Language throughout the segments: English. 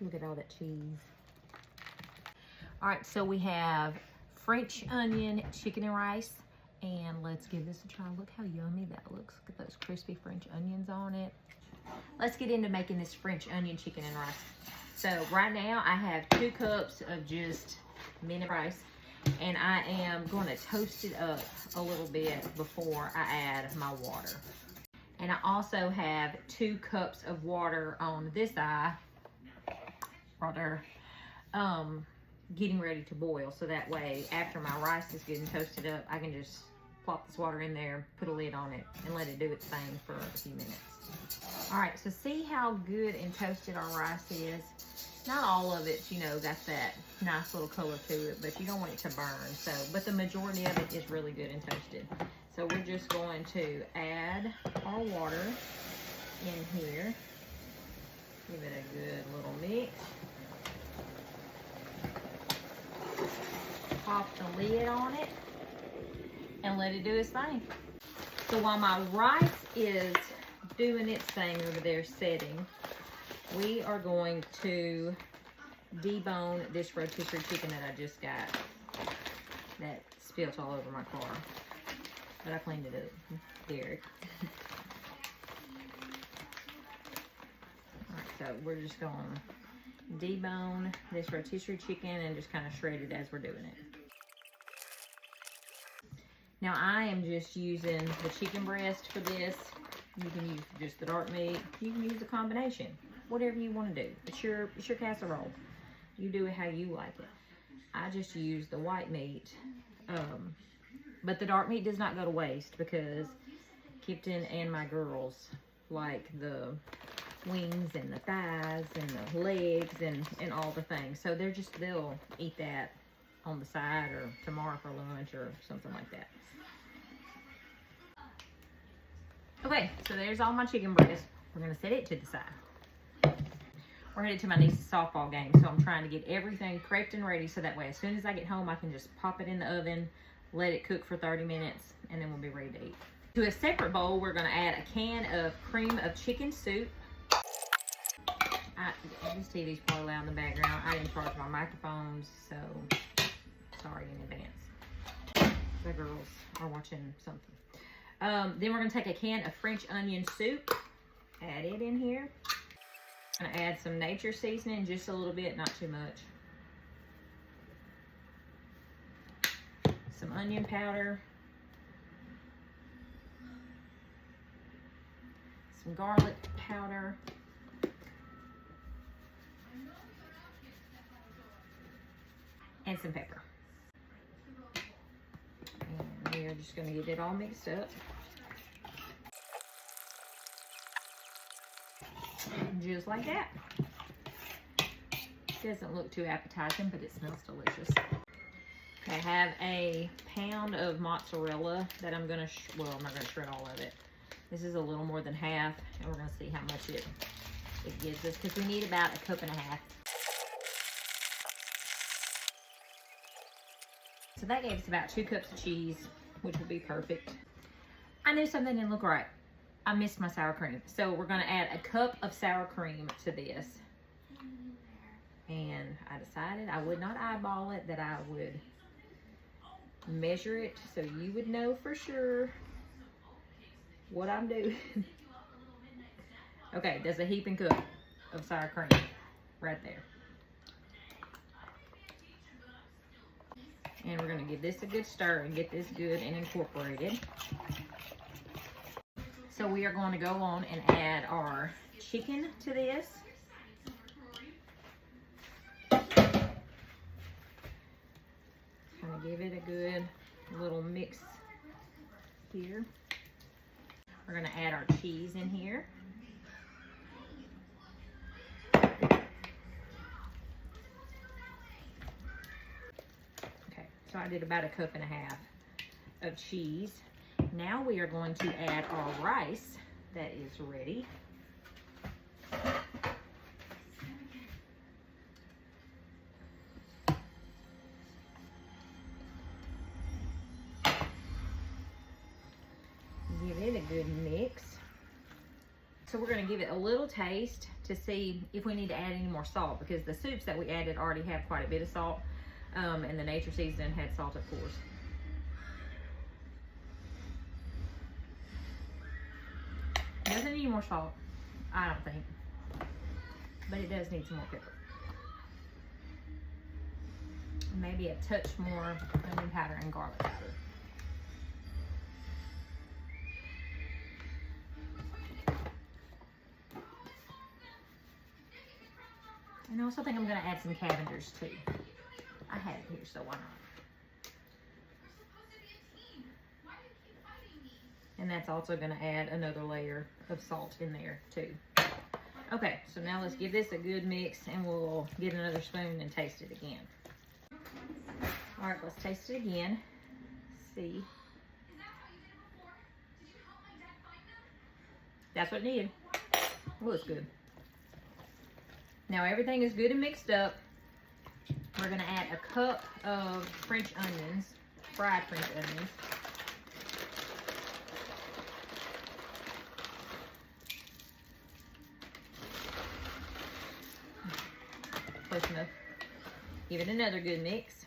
Look at all that cheese. All right, so we have French onion, chicken and rice, and let's give this a try. Look how yummy that looks. Look at those crispy French onions on it. Let's get into making this French onion chicken and rice. So right now I have 2 cups of just minute rice, and I am going to toast it up a little bit before I add my water. And I also have 2 cups of water on this eye, water, getting ready to boil. So that way, after my rice is getting toasted up, I can just plop this water in there, put a lid on it, and let it do its thing for a few minutes. All right, so see how good and toasted our rice is? Not all of it, you know, got that nice little color to it, but you don't want it to burn. So, but the majority of it is really good and toasted. So we're just going to add our water in here. Give it a good little mix. Pop the lid on it and let it do its thing. So while my rice is doing its thing over there setting, we are going to debone this rotisserie chicken that I just got that spilled all over my car. But I cleaned it up, Derek. Alright, so we're just going to debone this rotisserie chicken and just kind of shred it as we're doing it. Now I am just using the chicken breast for this. You can use just the dark meat. You can use a combination. Whatever you want to do. It's your casserole. You do it how you like it. I just use the white meat. But the dark meat does not go to waste because Kipton and my girls like the wings and the thighs and the legs and all the things. So they'll eat that on the side or tomorrow for lunch or something like that. Okay, so there's all my chicken breast. We're gonna set it to the side. We're headed to my niece's softball game, so I'm trying to get everything prepped and ready so that way as soon as I get home, I can just pop it in the oven, let it cook for 30 minutes, and then we'll be ready to eat. To a separate bowl, we're gonna add a can of cream of chicken soup. This TV's probably loud in the background. I didn't charge my microphones, so sorry in advance. The girls are watching something. Then we're gonna take a can of French onion soup, add it in here. I'm gonna add some nature seasoning, just a little bit, not too much. Some onion powder. Some garlic powder. And some pepper. And we are just gonna get it all mixed up. Just like that. Doesn't look too appetizing, but it smells delicious. I have a pound of mozzarella that I'm gonna, well, I'm not gonna shred all of it. This is a little more than half, and we're gonna see how much it gives us, because we need about 1.5 cups. So that gave us about 2 cups of cheese, which will be perfect. I knew something didn't look right. I missed my sour cream. So we're gonna add 1 cup of sour cream to this. And I decided I would not eyeball it, that I would measure it so you would know for sure what I'm doing. Okay, there's a heaping cup of sour cream right there. And we're gonna give this a good stir and get this good and incorporated. So we are going to go on and add our chicken to this. Kind of give it a good little mix here. We're going to add our cheese in here. Okay, so I did about 1.5 cups of cheese. Now we are going to add our rice that is ready. Give it a good mix. So we're gonna give it a little taste to see if we need to add any more salt, because the soups that we added already have quite a bit of salt, and the nature seasoning had salt, of course. Doesn't need more salt, I don't think, but it does need some more pepper. Maybe a touch more onion powder and garlic powder. And I also think I'm going to add some Cavenders too. I have it here, so why not? And that's also going to add another layer of salt in there too. Okay, so now let's give this a good mix, and we'll get another spoon and taste it again. All right, let's taste it again. See. That's what it needed. Oh, it's good. Now everything is good and mixed up. We're gonna add a cup of French onions, fried French onions. Close enough. Give it another good mix.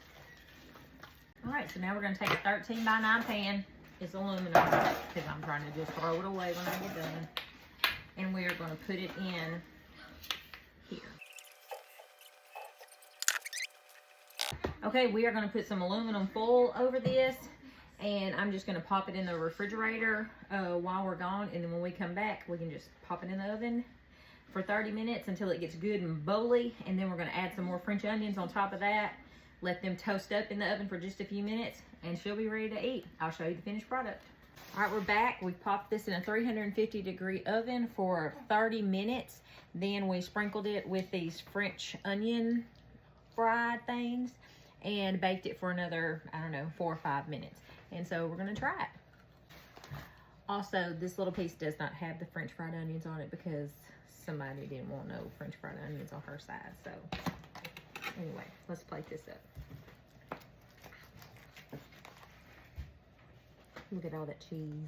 All right, so now we're gonna take a 13 by 9 pan. It's aluminum because I'm trying to just throw it away when I get done. And we're gonna put it in here. Okay, we are gonna put some aluminum foil over this, and I'm just gonna pop it in the refrigerator while we're gone, and then when we come back, we can just pop it in the oven for 30 minutes until it gets good and bowly, and then we're gonna add some more French onions on top of that, let them toast up in the oven for just a few minutes, and she'll be ready to eat. I'll show you the finished product. All right, we're back. We popped this in a 350-degree oven for 30 minutes. Then we sprinkled it with these French onion fried things and baked it for another, I don't know, 4 or 5 minutes. And so we're gonna try it. Also, this little piece does not have the French fried onions on it because somebody didn't want no French fried onions on her side. So anyway, let's plate this up. Look at all that cheese.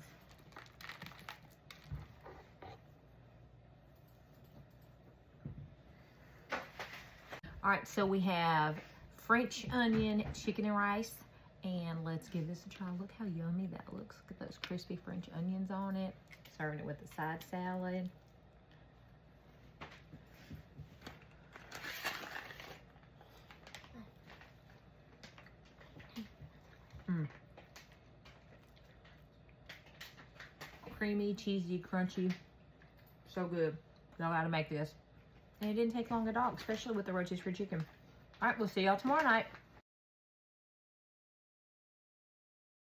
All right, so we have French onion chicken and rice, and let's give this a try. Look how yummy that looks. Look at those crispy French onions on it. Serving it with a side salad. Creamy, cheesy, crunchy. So good. Y'all gotta make this. And it didn't take long at all, especially with the rotisserie chicken. All right, we'll see y'all tomorrow night.